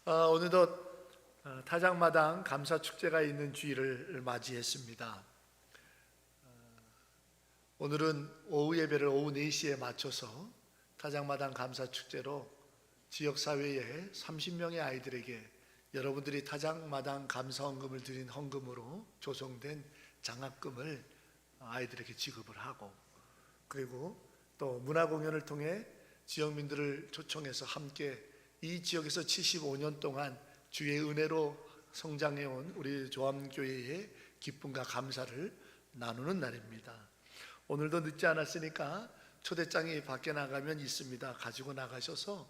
오늘도 타작마당 감사축제가 있는 주일을 맞이했습니다. 오늘은 오후 예배를 오후 4시에 맞춰서 타작마당 감사축제로 지역사회에 30명의 아이들에게 여러분들이 타작마당 감사헌금을 드린 헌금으로 조성된 장학금을 아이들에게 지급을 하고, 그리고 또 문화공연을 통해 지역민들을 초청해서 함께 이 지역에서 75년 동안 주의 은혜로 성장해온 우리 조암교회의 기쁨과 감사를 나누는 날입니다. 오늘도 늦지 않았으니까 초대장이 밖에 나가면 있습니다. 가지고 나가셔서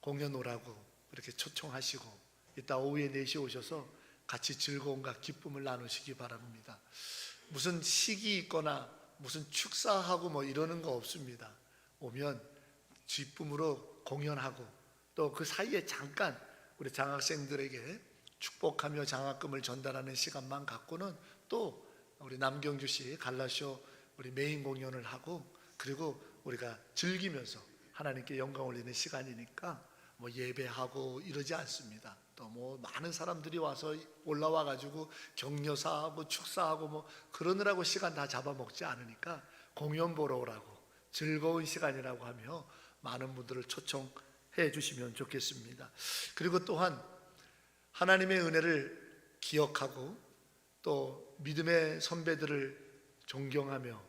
공연 오라고 이렇게 초청하시고, 이따 오후에 4시 오셔서 같이 즐거움과 기쁨을 나누시기 바랍니다. 무슨 식이 있거나 무슨 축사하고 뭐 이러는 거 없습니다. 오면 기쁨으로 공연하고, 또 그 사이에 잠깐 우리 장학생들에게 축복하며 장학금을 전달하는 시간만 갖고는 또 우리 남경주시 갈라쇼 우리 메인 공연을 하고, 그리고 우리가 즐기면서 하나님께 영광 올리는 시간이니까 뭐 예배하고 이러지 않습니다. 또 뭐 많은 사람들이 와서 올라와 가지고 격려사하고 축사하고 뭐 그러느라고 시간 다 잡아먹지 않으니까 공연 보러 오라고, 즐거운 시간이라고 하며 많은 분들을 초청해 주시면 좋겠습니다. 그리고 또한 하나님의 은혜를 기억하고 또 믿음의 선배들을 존경하며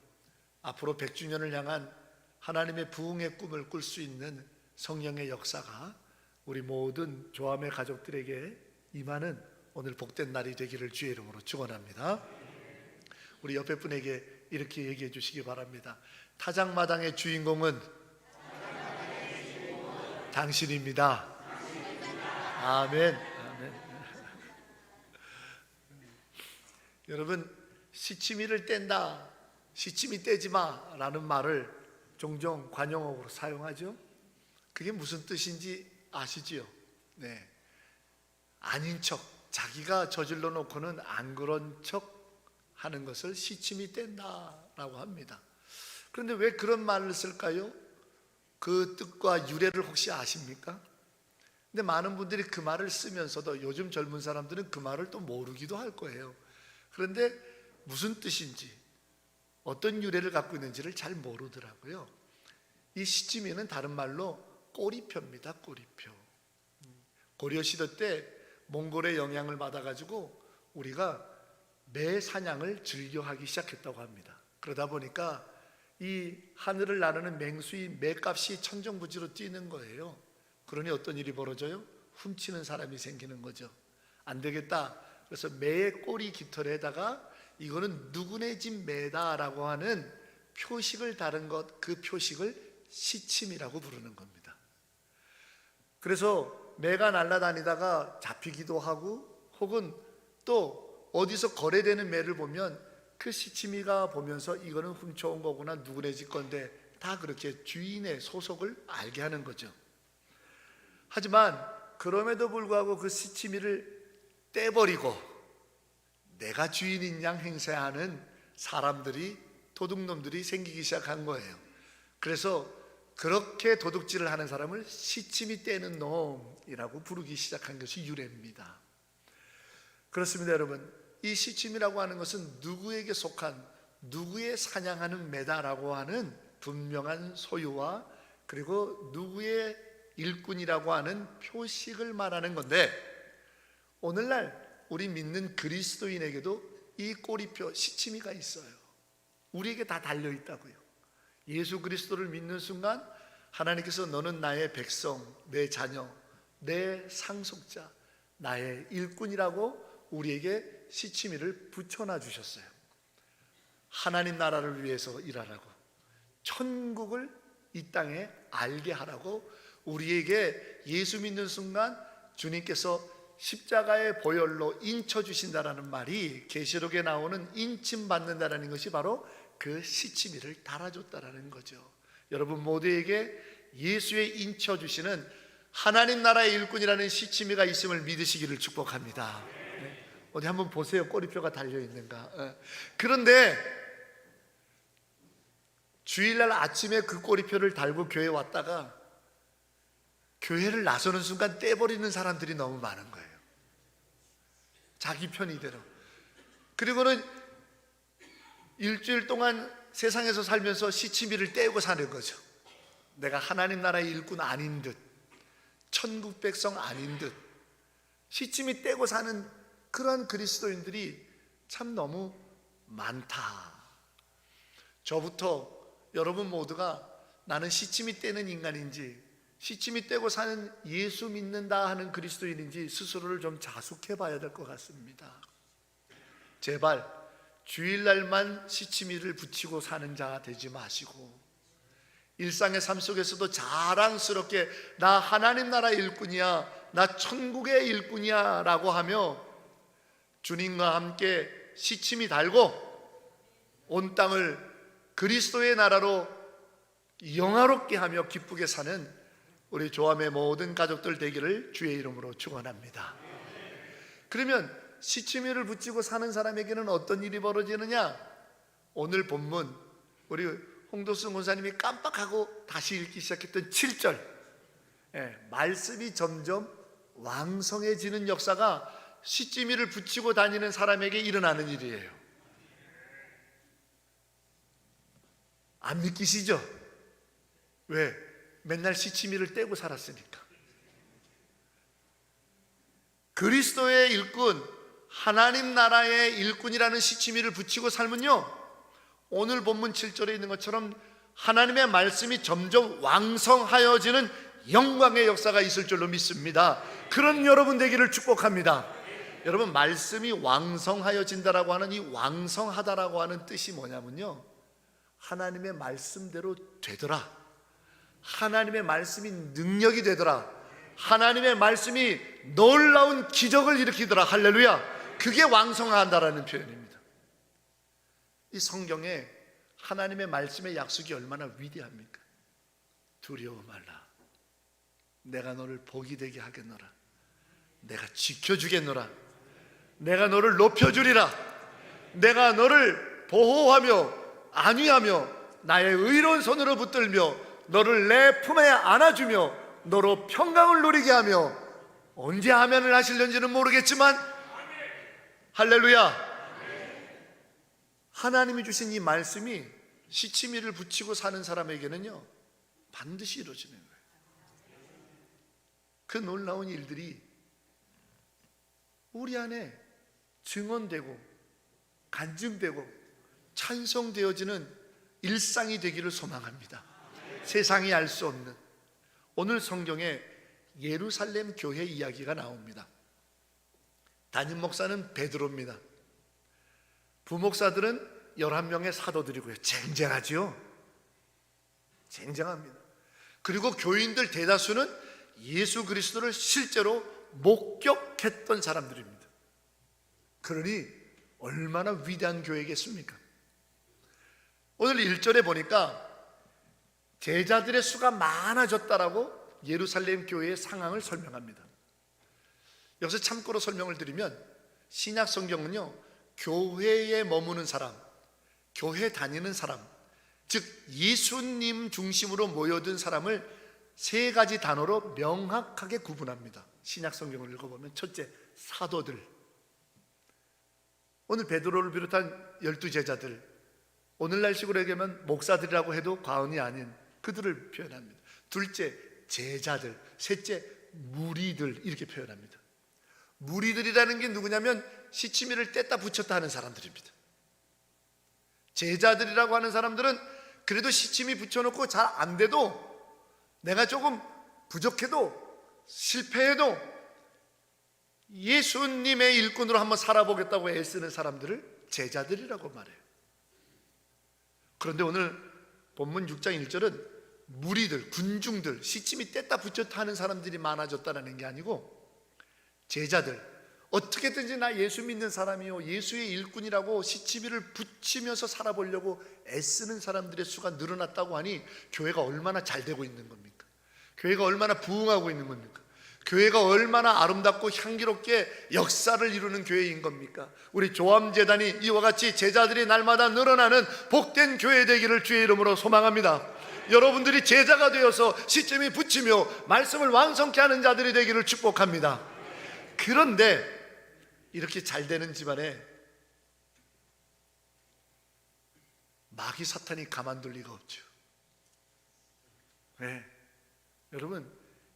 앞으로 100주년을 향한 하나님의 부흥의 꿈을 꿀 수 있는 성령의 역사가 우리 모든 조암의 가족들에게 임하는 오늘 복된 날이 되기를 주의 이름으로 축원합니다. 우리 옆에 분에게 이렇게 얘기해 주시기 바랍니다. 타작마당의 주인공은 당신입니다. 아멘. 아멘. 여러분, 시치미를 뗀다, 시치미 떼지 마 라는 말을 종종 관용어로 사용하죠. 그게 무슨 뜻인지 아시지요? 네. 아닌 척, 자기가 저질러 놓고는 안 그런 척 하는 것을 시치미 뗀다 라고 합니다. 그런데 왜 그런 말을 쓸까요? 그 뜻과 유래를 혹시 아십니까? 근데 많은 분들이 그 말을 쓰면서도 요즘 젊은 사람들은 그 말을 또 모르기도 할 거예요. 그런데 무슨 뜻인지, 어떤 유래를 갖고 있는지를 잘 모르더라고요. 이 시치미는 다른 말로 꼬리표입니다. 꼬리표. 고려시대 때 몽골의 영향을 받아가지고 우리가 매 사냥을 즐겨하기 시작했다고 합니다. 그러다 보니까 이 하늘을 나르는 맹수의 매값이 천정부지로 뛰는 거예요. 그러니 어떤 일이 벌어져요? 훔치는 사람이 생기는 거죠. 안 되겠다. 그래서 매의 꼬리 깃털에다가 이거는 누구네 집 매다라고 하는 표식을 다른 것, 그 표식을 시침이라고 부르는 겁니다. 그래서 매가 날아다니다가 잡히기도 하고, 혹은 또 어디서 거래되는 매를 보면 그 시치미가 보면서 이거는 훔쳐온 거구나, 누구네 집 건데, 다 그렇게 주인의 소속을 알게 하는 거죠. 하지만 그럼에도 불구하고 그 시치미를 떼버리고 내가 주인인 양 행세하는 사람들이, 도둑놈들이 생기기 시작한 거예요. 그래서 그렇게 도둑질을 하는 사람을 시치미 떼는 놈이라고 부르기 시작한 것이 유래입니다. 그렇습니다, 여러분. 이 시침이라고 하는 것은 누구에게 속한, 누구의 사냥하는 매다라고 하는 분명한 소유와, 그리고 누구의 일꾼이라고 하는 표식을 말하는 건데, 오늘날 우리 믿는 그리스도인에게도 이 꼬리표 시치미가 있어요. 우리에게 다 달려있다고요. 예수 그리스도를 믿는 순간 하나님께서 너는 나의 백성, 내 자녀, 내 상속자, 나의 일꾼이라고 우리에게 시치미를 붙여놔 주셨어요. 하나님 나라를 위해서 일하라고, 천국을 이 땅에 알게 하라고 우리에게 예수 믿는 순간 주님께서 십자가의 보혈로 인쳐주신다라는 말이, 계시록에 나오는 인침받는다라는 것이 바로 그 시치미를 달아줬다라는 거죠. 여러분 모두에게 예수의 인쳐주시는 하나님 나라의 일꾼이라는 시치미가 있음을 믿으시기를 축복합니다. 어디 한번 보세요. 꼬리표가 달려있는가. 그런데 주일날 아침에 그 꼬리표를 달고 교회에 왔다가 교회를 나서는 순간 떼버리는 사람들이 너무 많은 거예요. 자기 편의대로. 그리고는 일주일 동안 세상에서 살면서 시치미를 떼고 사는 거죠. 내가 하나님 나라의 일꾼 아닌 듯, 천국 백성 아닌 듯 시치미 떼고 사는 그런 그리스도인들이 참 너무 많다. 저부터 여러분 모두가 나는 시치미 떼는 인간인지, 시치미 떼고 사는 예수 믿는다 하는 그리스도인인지 스스로를 좀 자숙해 봐야 될 것 같습니다. 제발 주일날만 시치미를 붙이고 사는 자 되지 마시고, 일상의 삶 속에서도 자랑스럽게 나 하나님 나라 일꾼이야, 나 천국의 일꾼이야 라고 하며 주님과 함께 시치미 달고 온 땅을 그리스도의 나라로 영화롭게 하며 기쁘게 사는 우리 조함의 모든 가족들 되기를 주의 이름으로 축원합니다. 그러면 시치미를 붙이고 사는 사람에게는 어떤 일이 벌어지느냐? 오늘 본문 우리 홍도순 권사님이 깜빡하고 다시 읽기 시작했던 7절, 말씀이 점점 왕성해지는 역사가 시치미를 붙이고 다니는 사람에게 일어나는 일이에요. 안 믿기시죠? 왜? 맨날 시치미를 떼고 살았으니까. 그리스도의 일꾼, 하나님 나라의 일꾼이라는 시치미를 붙이고 살면요, 오늘 본문 7절에 있는 것처럼 하나님의 말씀이 점점 왕성하여지는 영광의 역사가 있을 줄로 믿습니다. 그런 여러분 되기를 축복합니다. 여러분, 말씀이 왕성하여진다라고 하는 이 왕성하다라고 하는 뜻이 뭐냐면요, 하나님의 말씀대로 되더라, 하나님의 말씀이 능력이 되더라, 하나님의 말씀이 놀라운 기적을 일으키더라. 할렐루야. 그게 왕성한다라는 표현입니다. 이 성경에 하나님의 말씀의 약속이 얼마나 위대합니까? 두려워 말라, 내가 너를 복이 되게 하겠노라, 내가 지켜주겠노라, 내가 너를 높여주리라, 내가 너를 보호하며 안위하며 나의 의로운 손으로 붙들며 너를 내 품에 안아주며 너로 평강을 누리게 하며, 언제 하면을 하실는지는 모르겠지만 할렐루야, 하나님이 주신 이 말씀이 시치미를 붙이고 사는 사람에게는요 반드시 이루어지는 거예요. 그 놀라운 일들이 우리 안에 증언되고 간증되고 찬송되어지는 일상이 되기를 소망합니다. 세상이 알 수 없는, 오늘 성경에 예루살렘 교회 이야기가 나옵니다. 담임 목사는 베드로입니다. 부목사들은 11명의 사도들이고요. 쟁쟁하지요. 쟁쟁합니다. 그리고 교인들 대다수는 예수 그리스도를 실제로 목격했던 사람들입니다. 그러니 얼마나 위대한 교회겠습니까? 오늘 1절에 보니까 제자들의 수가 많아졌다라고 예루살렘 교회의 상황을 설명합니다. 여기서 참고로 설명을 드리면, 신약 성경은요 교회에 머무는 사람, 교회 다니는 사람, 즉 예수님 중심으로 모여든 사람을 세 가지 단어로 명확하게 구분합니다. 신약 성경을 읽어보면, 첫째, 사도들, 오늘 베드로를 비롯한 12제자들, 오늘날식으로 얘기하면 목사들이라고 해도 과언이 아닌 그들을 표현합니다. 둘째, 제자들, 셋째, 무리들, 이렇게 표현합니다. 무리들이라는 게 누구냐면 시치미를 뗐다 붙였다 하는 사람들입니다. 제자들이라고 하는 사람들은 그래도 시치미 붙여놓고 잘 안 돼도, 내가 조금 부족해도 실패해도 예수님의 일꾼으로 한번 살아보겠다고 애쓰는 사람들을 제자들이라고 말해요. 그런데 오늘 본문 6장 1절은 무리들, 군중들, 시치미 뗐다 붙였다 하는 사람들이 많아졌다는 게 아니고, 제자들, 어떻게든지 나 예수 믿는 사람이요, 예수의 일꾼이라고 시치미를 붙이면서 살아보려고 애쓰는 사람들의 수가 늘어났다고 하니 교회가 얼마나 잘 되고 있는 겁니까? 교회가 얼마나 부흥하고 있는 겁니까? 교회가 얼마나 아름답고 향기롭게 역사를 이루는 교회인 겁니까? 우리 조함재단이 이와 같이 제자들이 날마다 늘어나는 복된 교회 되기를 주의 이름으로 소망합니다. 여러분들이 제자가 되어서 시점이 붙이며 말씀을 완성케 하는 자들이 되기를 축복합니다. 그런데 이렇게 잘 되는 집안에 마귀 사탄이 가만둘 리가 없죠. 네. 여러분,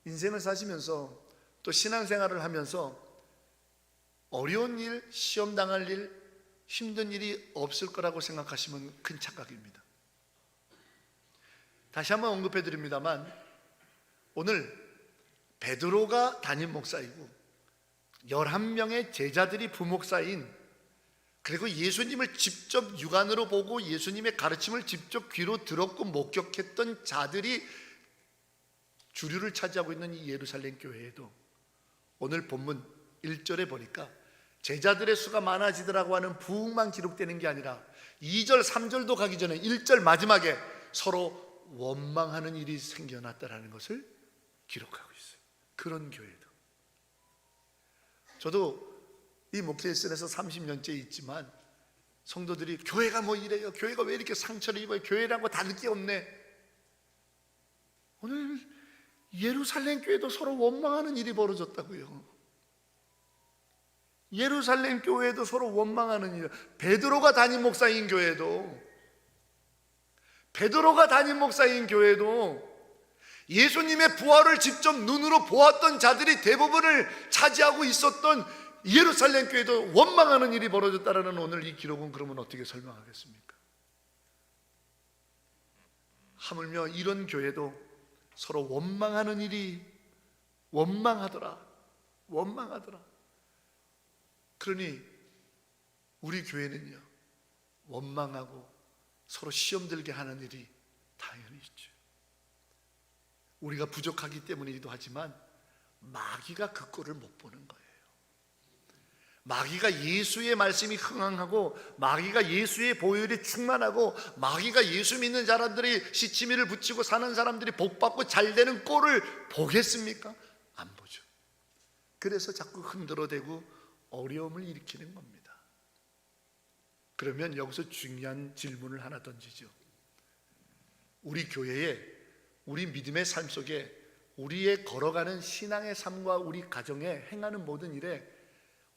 인생을 사시면서 또 신앙생활을 하면서 어려운 일, 시험 당할 일, 힘든 일이 없을 거라고 생각하시면 큰 착각입니다. 다시 한번 언급해 드립니다만, 오늘 베드로가 담임 목사이고 11명의 제자들이 부목사인, 그리고 예수님을 직접 육안으로 보고 예수님의 가르침을 직접 귀로 들었고 목격했던 자들이 주류를 차지하고 있는 이 예루살렘 교회에도 오늘 본문 1절에 보니까 제자들의 수가 많아지더라고 하는 부흥만 기록되는 게 아니라 2절, 3절도 가기 전에 1절 마지막에 서로 원망하는 일이 생겨났다는 것을 기록하고 있어요. 그런 교회도. 저도 이 목회실에서 30년째 있지만 성도들이 교회가 뭐 이래요, 교회가 왜 이렇게 상처를 입어요, 교회라고 다를 게 없네. 오늘 예루살렘 교회도 서로 원망하는 일이 벌어졌다고요. 예루살렘 교회도 서로 원망하는 일. 베드로가 담임 목사인 교회도, 베드로가 담임 목사인 교회도 예수님의 부활을 직접 눈으로 보았던 자들이 대부분을 차지하고 있었던 예루살렘 교회도 원망하는 일이 벌어졌다라는 오늘 이 기록은 그러면 어떻게 설명하겠습니까? 하물며 이런 교회도 서로 원망하는 일이 원망하더라. 그러니 우리 교회는요, 원망하고 서로 시험 들게 하는 일이 당연히 있죠. 우리가 부족하기 때문이기도 하지만 마귀가 그 꼴을 못 보는 거예요. 마귀가 예수의 말씀이 흥황하고, 마귀가 예수의 보혈이 충만하고, 마귀가 예수 믿는 사람들이 시치미를 붙이고 사는 사람들이 복받고 잘되는 꼴을 보겠습니까? 안 보죠. 그래서 자꾸 흔들어대고 어려움을 일으키는 겁니다. 그러면 여기서 중요한 질문을 하나 던지죠. 우리 교회에, 우리 믿음의 삶 속에, 우리의 걸어가는 신앙의 삶과 우리 가정에 행하는 모든 일에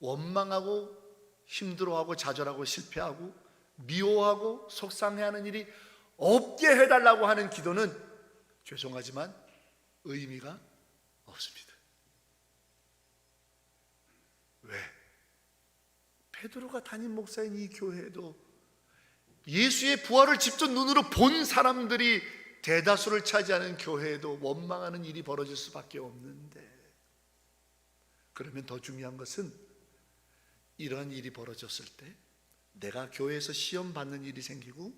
원망하고 힘들어하고 좌절하고 실패하고 미워하고 속상해하는 일이 없게 해달라고 하는 기도는 죄송하지만 의미가 없습니다. 왜? 베드로가 담임 목사인 이 교회에도 예수의 부활을 직접 눈으로 본 사람들이 대다수를 차지하는 교회에도 원망하는 일이 벌어질 수밖에 없는데, 그러면 더 중요한 것은 이러한 일이 벌어졌을 때 내가 교회에서 시험 받는 일이 생기고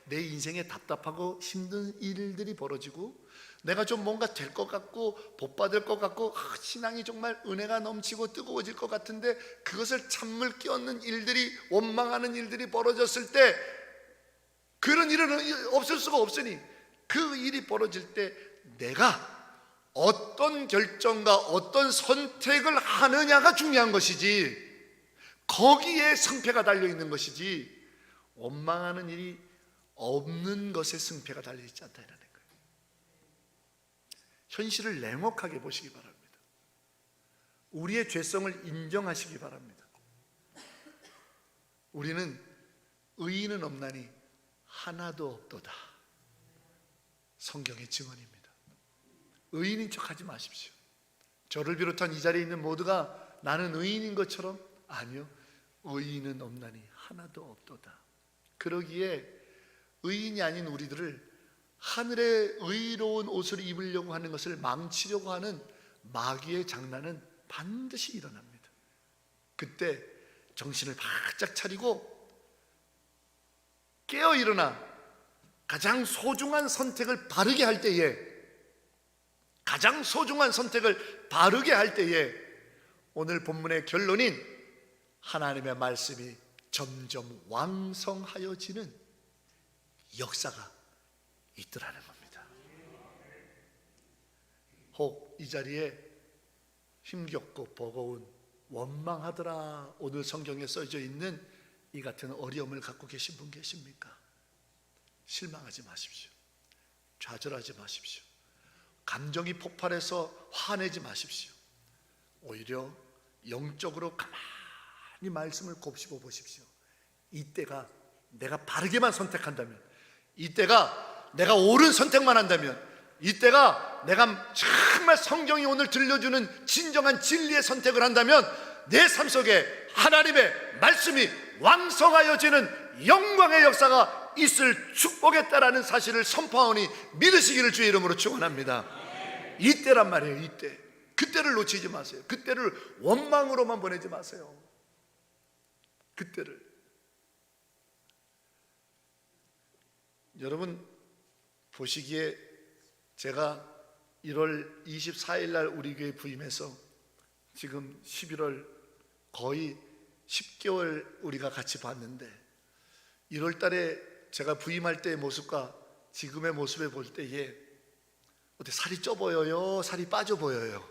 내 인생에 답답하고 힘든 일들이 벌어지고 내가 좀 뭔가 될 것 같고 복 받을 것 같고 신앙이 정말 은혜가 넘치고 뜨거워질 것 같은데 그것을 찬물 끼얹는 일들이, 원망하는 일들이 벌어졌을 때, 그런 일은 없을 수가 없으니 그 일이 벌어질 때 내가 어떤 결정과 어떤 선택을 하느냐가 중요한 것이지, 거기에 승패가 달려있는 것이지 원망하는 일이 없는 것에 승패가 달려있지 않다는 거예요. 현실을 냉혹하게 보시기 바랍니다. 우리의 죄성을 인정하시기 바랍니다. 우리는 의인은 없나니 하나도 없도다. 성경의 증언입니다. 의인인 척하지 마십시오. 저를 비롯한 이 자리에 있는 모두가 나는 의인인 것처럼, 아니요, 의인은 없나니 하나도 없도다. 그러기에 의인이 아닌 우리들을 하늘의 의로운 옷을 입으려고 하는 것을 망치려고 하는 마귀의 장난은 반드시 일어납니다. 그때 정신을 바짝 차리고 깨어 일어나 가장 소중한 선택을 바르게 할 때에, 가장 소중한 선택을 바르게 할 때에 오늘 본문의 결론인 하나님의 말씀이 점점 왕성하여지는 역사가 있더라는 겁니다. 혹 이 자리에 힘겹고 버거운, 원망하더라 오늘 성경에 써져 있는 이 같은 어려움을 갖고 계신 분 계십니까? 실망하지 마십시오. 좌절하지 마십시오. 감정이 폭발해서 화내지 마십시오. 오히려 영적으로 가만히 말씀을 곱씹어 보십시오. 이때가 내가 바르게만 선택한다면, 이때가 내가 옳은 선택만 한다면, 이때가 내가 정말 성경이 오늘 들려주는 진정한 진리의 선택을 한다면 내 삶 속에 하나님의 말씀이 왕성하여지는 영광의 역사가 있을 축복했다라는 사실을 선포하오니 믿으시기를 주의 이름으로 축원합니다. 이때란 말이에요. 이때. 그때를 놓치지 마세요. 그때를 원망으로만 보내지 마세요. 그때를. 여러분 보시기에 제가 1월 24일 날 우리 교회 부임해서 지금 11월 거의 10개월 우리가 같이 봤는데, 1월 달에 제가 부임할 때의 모습과 지금의 모습을 볼 때에 어때, 살이 쪄 보여요? 살이 빠져 보여요?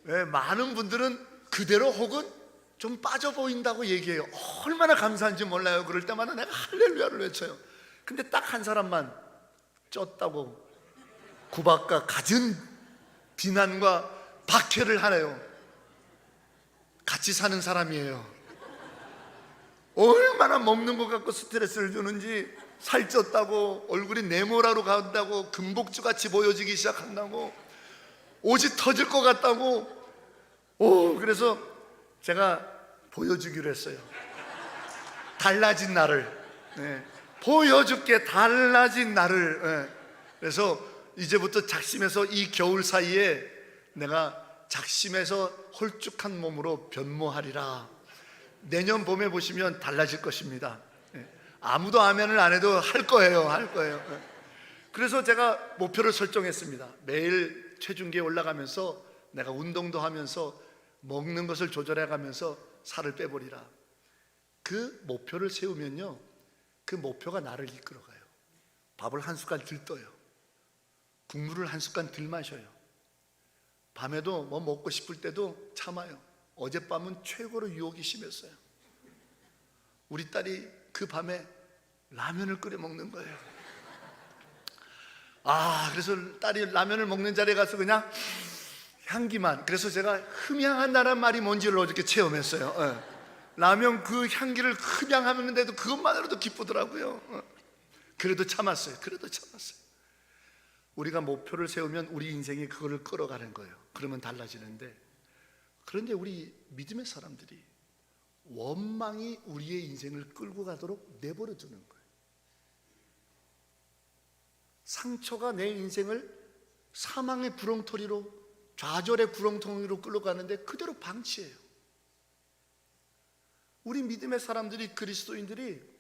네, 많은 분들은 그대로 혹은 좀 빠져 보인다고 얘기해요. 얼마나 감사한지 몰라요. 그럴 때마다 내가 할렐루야를 외쳐요. 근데 딱 한 사람만 쪘다고 구박과 갖은 비난과 박해를 하네요. 같이 사는 사람이에요. 얼마나 먹는 것 갖고 스트레스를 주는지, 살쪘다고 얼굴이 네모라로 간다고, 금복주 같이 보여지기 시작한다고, 옷이 터질 것 같다고. 그래서 제가 보여주기로 했어요. 달라진 나를. 네. 보여줄게, 달라진 나를. 네. 그래서 이제부터 작심해서 이 겨울 사이에 내가 작심해서 홀쭉한 몸으로 변모하리라. 내년 봄에 보시면 달라질 것입니다. 네. 아무도 아멘을 안 해도 할 거예요. 할 거예요. 네. 그래서 제가 목표를 설정했습니다. 매일 체중계에 올라가면서 내가 운동도 하면서 먹는 것을 조절해가면서 살을 빼버리라. 그 목표를 세우면요, 그 목표가 나를 이끌어가요. 밥을 한 숟갈 덜 떠요. 국물을 한 숟갈 덜 마셔요. 밤에도 뭐 먹고 싶을 때도 참아요. 어젯밤은 최고로 유혹이 심했어요. 우리 딸이 그 밤에 라면을 끓여 먹는 거예요. 그래서 딸이 라면을 먹는 자리에 가서 그냥 향기만. 그래서 제가 흠향한다는 말이 뭔지를 어저께 체험했어요. 라면 그 향기를 흠향하는데도 그것만으로도 기쁘더라고요. 그래도 참았어요. 우리가 목표를 세우면 우리 인생이 그거를 끌어가는 거예요. 그러면 달라지는데, 그런데 우리 믿음의 사람들이 원망이 우리의 인생을 끌고 가도록 내버려 두는 거예요. 상처가 내 인생을 사망의 구렁텅이로, 좌절의 구렁텅이로 끌어가는데 그대로 방치해요. 우리 믿음의 사람들이, 그리스도인들이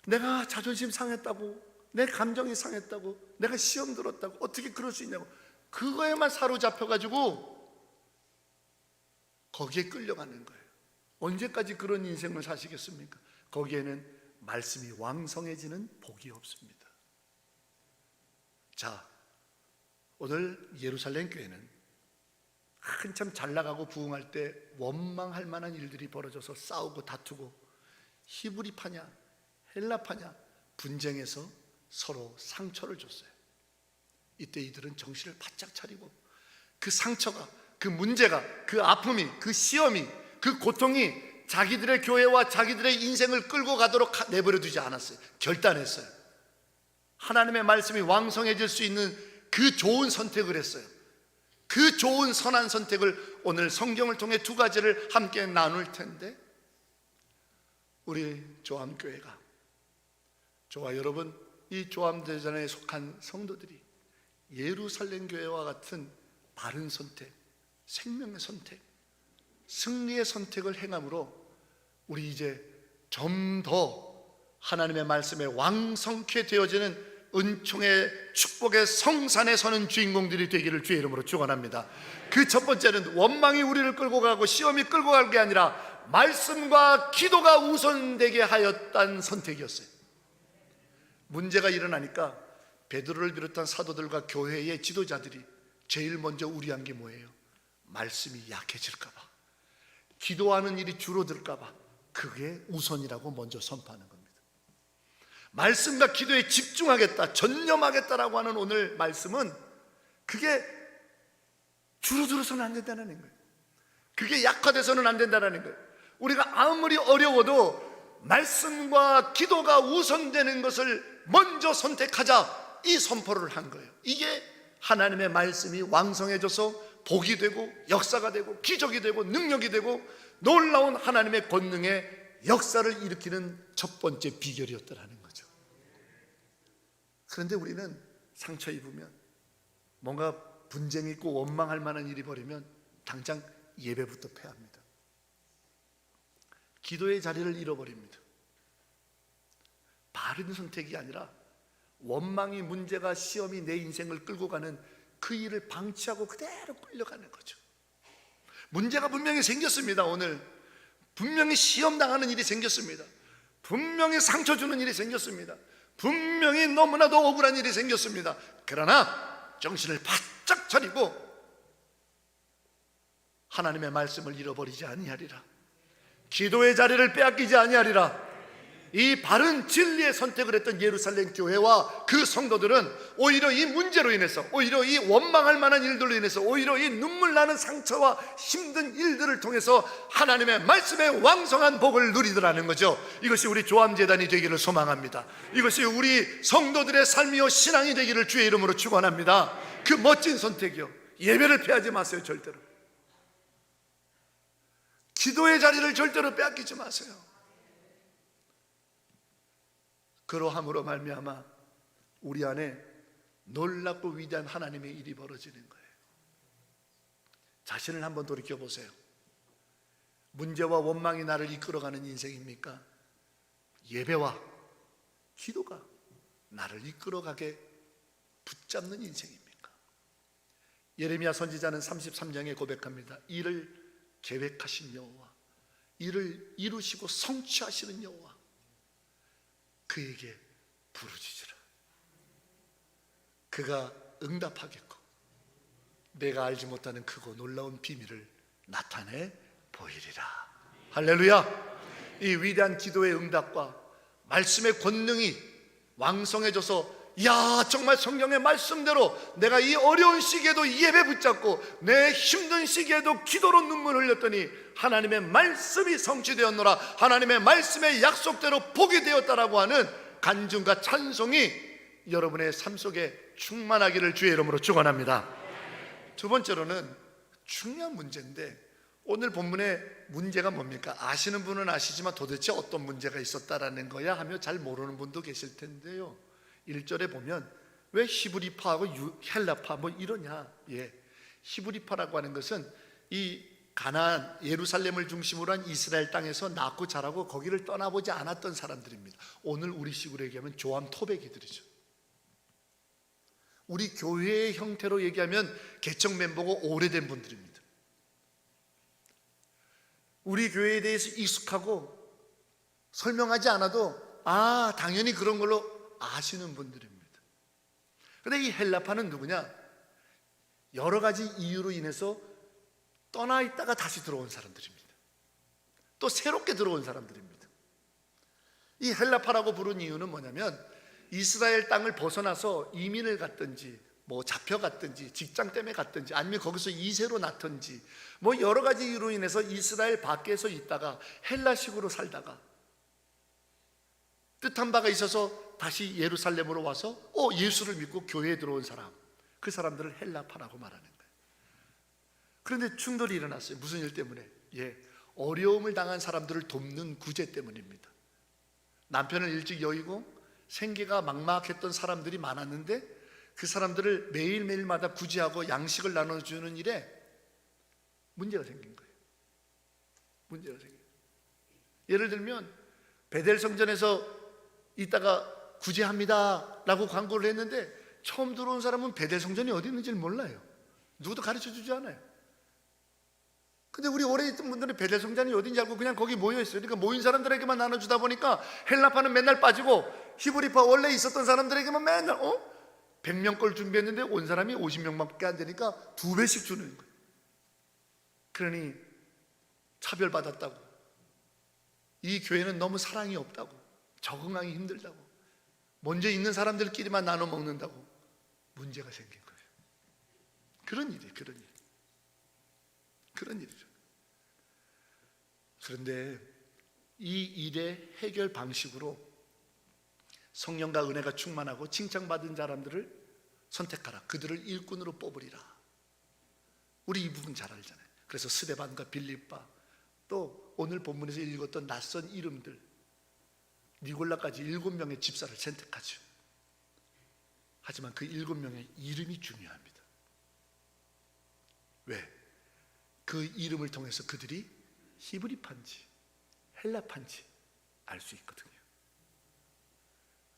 내가 자존심 상했다고, 내 감정이 상했다고, 내가 시험 들었다고, 어떻게 그럴 수 있냐고, 그거에만 사로잡혀가지고 거기에 끌려가는 거예요. 언제까지 그런 인생을 사시겠습니까? 거기에는 말씀이 왕성해지는 복이 없습니다. 자, 오늘 예루살렘 교회는 한참 잘 나가고 부흥할 때 원망할 만한 일들이 벌어져서 싸우고 다투고 히브리파냐 헬라파냐 분쟁해서 서로 상처를 줬어요. 이때 이들은 정신을 바짝 차리고 그 상처가, 그 문제가, 그 아픔이, 그 시험이, 그 고통이 자기들의 교회와 자기들의 인생을 끌고 가도록 내버려 두지 않았어요. 결단했어요. 하나님의 말씀이 왕성해질 수 있는 그 좋은 선택을 했어요. 그 좋은 선한 선택을 오늘 성경을 통해 두 가지를 함께 나눌 텐데, 우리 조암교회가, 저와 여러분, 이 조암대전에 속한 성도들이 예루살렘 교회와 같은 바른 선택, 생명의 선택, 승리의 선택을 행함으로 우리 이제 좀 더 하나님의 말씀에 왕성케 되어지는 은총의 축복의 성산에 서는 주인공들이 되기를 주의 이름으로 축원합니다. 그 첫 번째는 원망이 우리를 끌고 가고 시험이 끌고 갈 게 아니라 말씀과 기도가 우선되게 하였다는 선택이었어요. 문제가 일어나니까 베드로를 비롯한 사도들과 교회의 지도자들이 제일 먼저 우려한 게 뭐예요? 말씀이 약해질까 봐. 기도하는 일이 줄어들까 봐 그게 우선이라고 먼저 선포하는 겁니다. 말씀과 기도에 집중하겠다, 전념하겠다라고 하는 오늘 말씀은 그게 줄어들어서는 안 된다는 거예요. 그게 약화돼서는 안 된다는 거예요. 우리가 아무리 어려워도 말씀과 기도가 우선되는 것을 먼저 선택하자, 이 선포를 한 거예요. 이게 하나님의 말씀이 왕성해져서 복이 되고 역사가 되고 기적이 되고 능력이 되고 놀라운 하나님의 권능의 역사를 일으키는 첫 번째 비결이었더라는 거죠. 그런데 우리는 상처 입으면, 뭔가 분쟁이 있고 원망할 만한 일이 벌이면 당장 예배부터 패합니다. 기도의 자리를 잃어버립니다. 바른 선택이 아니라 원망이, 문제가, 시험이 내 인생을 끌고 가는 그 일을 방치하고 그대로 끌려가는 거죠. 문제가 분명히 생겼습니다. 오늘 분명히 시험 당하는 일이 생겼습니다. 분명히 상처 주는 일이 생겼습니다. 분명히 너무나도 억울한 일이 생겼습니다. 그러나 정신을 바짝 차리고 하나님의 말씀을 잃어버리지 아니하리라, 기도의 자리를 빼앗기지 아니하리라. 이 바른 진리의 선택을 했던 예루살렘 교회와 그 성도들은 오히려 이 문제로 인해서, 오히려 이 원망할 만한 일들로 인해서, 오히려 이 눈물 나는 상처와 힘든 일들을 통해서 하나님의 말씀의 왕성한 복을 누리더라는 거죠. 이것이 우리 조암재단이 되기를 소망합니다. 이것이 우리 성도들의 삶이요 신앙이 되기를 주의 이름으로 축원합니다. 그 멋진 선택이요, 예배를 피하지 마세요. 절대로 기도의 자리를 절대로 빼앗기지 마세요. 그러함으로 말미암아 우리 안에 놀랍고 위대한 하나님의 일이 벌어지는 거예요. 자신을 한번 돌이켜보세요. 문제와 원망이 나를 이끌어가는 인생입니까? 예배와 기도가 나를 이끌어가게 붙잡는 인생입니까? 예레미야 선지자는 33장에 고백합니다. 이를 계획하신 여호와, 이를 이루시고 성취하시는 여호와, 그에게 부르짖으라. 그가 응답하겠고 내가 알지 못하는 크고 놀라운 비밀을 나타내 보이리라. 할렐루야. 이 위대한 기도의 응답과 말씀의 권능이 왕성해져서, 야, 정말 성경의 말씀대로 내가 이 어려운 시기에도 예배 붙잡고 내 힘든 시기에도 기도로 눈물 흘렸더니 하나님의 말씀이 성취되었노라, 하나님의 말씀의 약속대로 복이 되었다라고 하는 간증과 찬송이 여러분의 삶 속에 충만하기를 주의 이름으로 축원합니다. 두 번째로는 중요한 문제인데, 오늘 본문의 문제가 뭡니까? 아시는 분은 아시지만 도대체 어떤 문제가 있었다라는 거야 하며 잘 모르는 분도 계실 텐데요. 1절에 보면 왜 히브리파하고 헬라파 뭐 이러냐? 히브리파라고 하는 것은 이 가나안, 예루살렘을 중심으로 한 이스라엘 땅에서 낳고 자라고 거기를 떠나보지 않았던 사람들입니다. 오늘 우리 식으로 얘기하면 조암 토백이들이죠. 우리 교회의 형태로 얘기하면 개척 멤버고 오래된 분들입니다. 우리 교회에 대해서 익숙하고 설명하지 않아도 당연히 그런 걸로 아시는 분들입니다. 그런데 이 헬라파는 누구냐? 여러 가지 이유로 인해서 떠나 있다가 다시 들어온 사람들입니다. 또 새롭게 들어온 사람들입니다. 이 헬라파라고 부른 이유는 뭐냐면, 이스라엘 땅을 벗어나서 이민을 갔든지 뭐 잡혀갔든지 직장 때문에 갔든지 아니면 거기서 이세로 낳든지 뭐 여러 가지 이유로 인해서 이스라엘 밖에서 있다가 헬라식으로 살다가 뜻한 바가 있어서 다시 예루살렘으로 와서 예수를 믿고 교회에 들어온 사람, 그 사람들을 헬라파라고 말하는 거예요. 그런데 충돌이 일어났어요. 무슨 일 때문에? 어려움을 당한 사람들을 돕는 구제 때문입니다. 남편을 일찍 여의고 생계가 막막했던 사람들이 많았는데 그 사람들을 매일매일마다 구제하고 양식을 나눠주는 일에 문제가 생긴 거예요. 문제가 생긴 거예요. 예를 들면 베델 성전에서 이따가 구제합니다 라고 광고를 했는데 처음 들어온 사람은 베델 성전이 어디 있는지를 몰라요. 누구도 가르쳐 주지 않아요. 근데 우리 오래 있던 분들은 베델 성전이 어딘지 알고 그냥 거기 모여 있어요. 그러니까 모인 사람들에게만 나눠주다 보니까 헬라파는 맨날 빠지고 히브리파 원래 있었던 사람들에게만 맨날 100명 걸 준비했는데 온 사람이 50명밖에 안 되니까 2배씩 주는 거예요. 그러니 차별받았다고, 이 교회는 너무 사랑이 없다고, 적응하기 힘들다고, 먼저 있는 사람들끼리만 나눠 먹는다고 문제가 생긴 거예요. 그런 일이죠. 그런데 이 일의 해결 방식으로 성령과 은혜가 충만하고 칭찬받은 사람들을 선택하라, 그들을 일꾼으로 뽑으리라. 우리 이 부분 잘 알잖아요. 그래서 스데반과 빌립바, 또 오늘 본문에서 읽었던 낯선 이름들, 니골라까지 7명의 집사를 선택하죠. 하지만 그 7명의 이름이 중요합니다. 왜? 그 이름을 통해서 그들이 히브리파인지 헬라파인지 알 수 있거든요.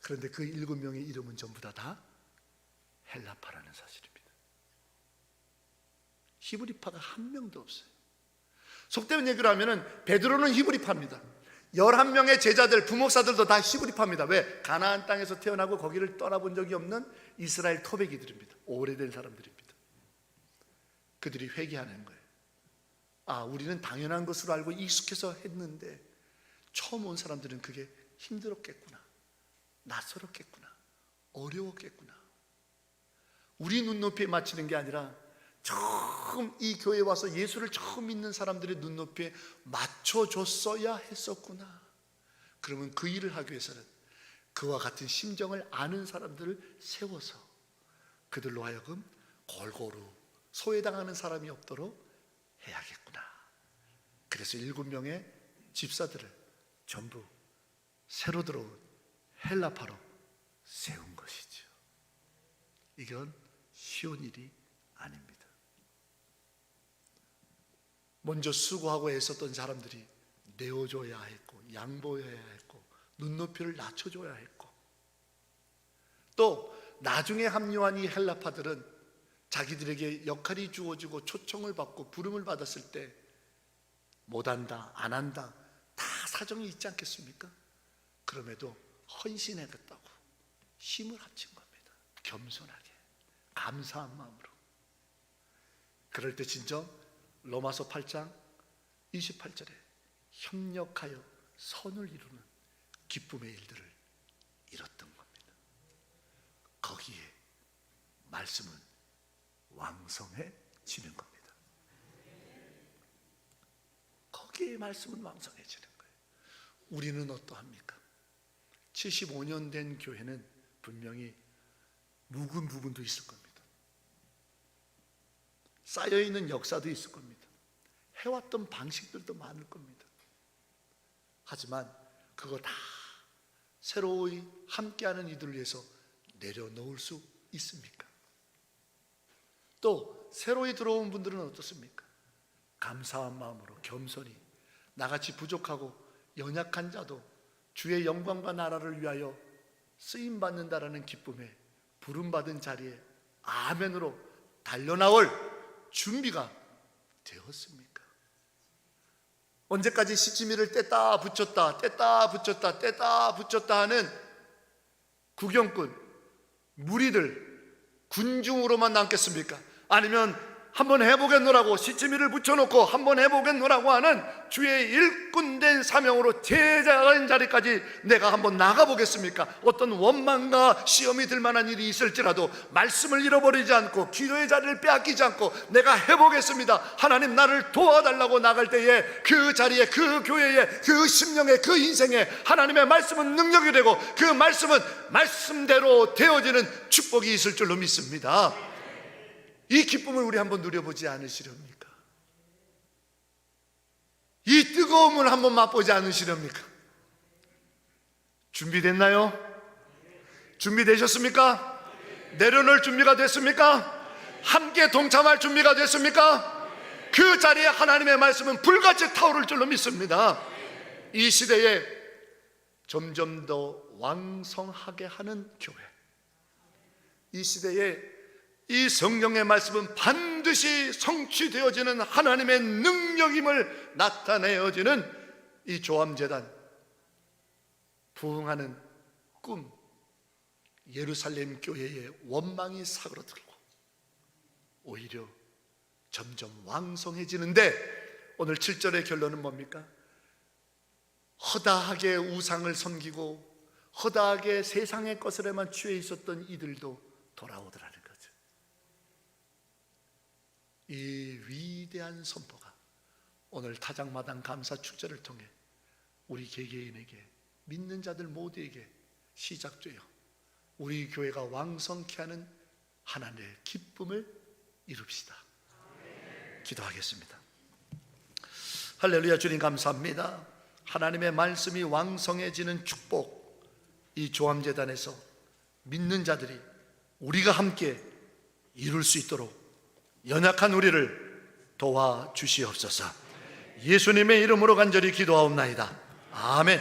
그런데 그 7명의 이름은 전부 다 헬라파라는 사실입니다. 히브리파가 한 명도 없어요. 속된 얘기를 하면은 베드로는 히브리파입니다. 11명의 제자들, 부목사들도 다 히브리파입니다. 왜? 가나안 땅에서 태어나고 거기를 떠나본 적이 없는 이스라엘 토백이들입니다. 오래된 사람들입니다. 그들이 회개하는 거예요. 아, 우리는 당연한 것으로 알고 익숙해서 했는데 처음 온 사람들은 그게 힘들었겠구나, 낯설었겠구나, 어려웠겠구나. 우리 눈높이에 맞추는 게 아니라 처음 이 교회에 와서 예수를 처음 믿는 사람들의 눈높이에 맞춰줬어야 했었구나. 그러면 그 일을 하기 위해서는 그와 같은 심정을 아는 사람들을 세워서 그들로 하여금 골고루 소외당하는 사람이 없도록 해야겠구나. 그래서 7명의 집사들을 전부 새로 들어온 헬라파로 세운 것이죠. 이건 쉬운 일이 아닙니다. 먼저 수고하고 애썼던 사람들이 내어줘야 했고, 양보해야 했고, 눈높이를 낮춰줘야 했고, 또 나중에 합류한 이 헬라파들은 자기들에게 역할이 주어지고 초청을 받고 부름을 받았을 때 못한다, 안 한다, 다 사정이 있지 않겠습니까? 그럼에도 헌신하겠다고 힘을 합친 겁니다. 겸손하게, 감사한 마음으로. 그럴 때 진정 로마서 8장 28절에 협력하여 선을 이루는 기쁨의 일들을 이뤘던 겁니다. 거기에 말씀은 왕성해지는 겁니다. 거기에 말씀은 왕성해지는 거예요. 우리는 어떠합니까? 75년 된 교회는 분명히 묵은 부분도 있을 겁니다. 쌓여있는 역사도 있을 겁니다. 해왔던 방식들도 많을 겁니다. 하지만 그거 다 새로이 함께하는 이들을 위해서 내려놓을 수 있습니까? 또 새로이 들어온 분들은 어떻습니까? 감사한 마음으로 겸손히 나같이 부족하고 연약한 자도 주의 영광과 나라를 위하여 쓰임받는다라는 기쁨에 부름받은 자리에 아멘으로 달려나올 준비가 되었습니까? 언제까지 시치미를 뗐다 붙였다 뗐다 붙였다 뗐다 붙였다 하는 구경꾼, 무리들, 군중으로만 남겠습니까? 아니면 한번 해보겠노라고 시치미를 붙여놓고 한번 해보겠노라고 하는 주의 일꾼된 사명으로 제자인 자리까지 내가 한번 나가보겠습니까? 어떤 원망과 시험이 들 만한 일이 있을지라도 말씀을 잃어버리지 않고 기도의 자리를 빼앗기지 않고 내가 해보겠습니다. 하나님 나를 도와달라고 나갈 때에 그 자리에, 그 교회에, 그 심령에, 그 인생에 하나님의 말씀은 능력이 되고 그 말씀은 말씀대로 되어지는 축복이 있을 줄로 믿습니다. 이 기쁨을 우리 한번 누려보지 않으시렵니까? 이 뜨거움을 한번 맛보지 않으시렵니까? 준비됐나요? 준비되셨습니까? 내려놓을 준비가 됐습니까? 함께 동참할 준비가 됐습니까? 그 자리에 하나님의 말씀은 불같이 타오를 줄로 믿습니다. 이 시대에 점점 더 왕성하게 하는 교회, 이 시대에 이 성령의 말씀은 반드시 성취되어지는 하나님의 능력임을 나타내어지는 이 조암재단, 부흥하는 꿈, 예루살렘 교회의 원망이 사그러들고 오히려 점점 왕성해지는데 오늘 7절의 결론은 뭡니까? 허다하게 우상을 섬기고 허다하게 세상의 것에만 취해 있었던 이들도 돌아오더라는 거죠. 이 위대한 선포가 오늘 타작마당 감사 축제를 통해 우리 개개인에게, 믿는 자들 모두에게 시작되어 우리 교회가 왕성케 하는 하나님의 기쁨을 이룹시다. 기도하겠습니다. 할렐루야. 주님 감사합니다. 하나님의 말씀이 왕성해지는 축복, 이 조암재단에서 믿는 자들이 우리가 함께 이룰 수 있도록 연약한 우리를 도와주시옵소서. 예수님의 이름으로 간절히 기도하옵나이다. 아멘.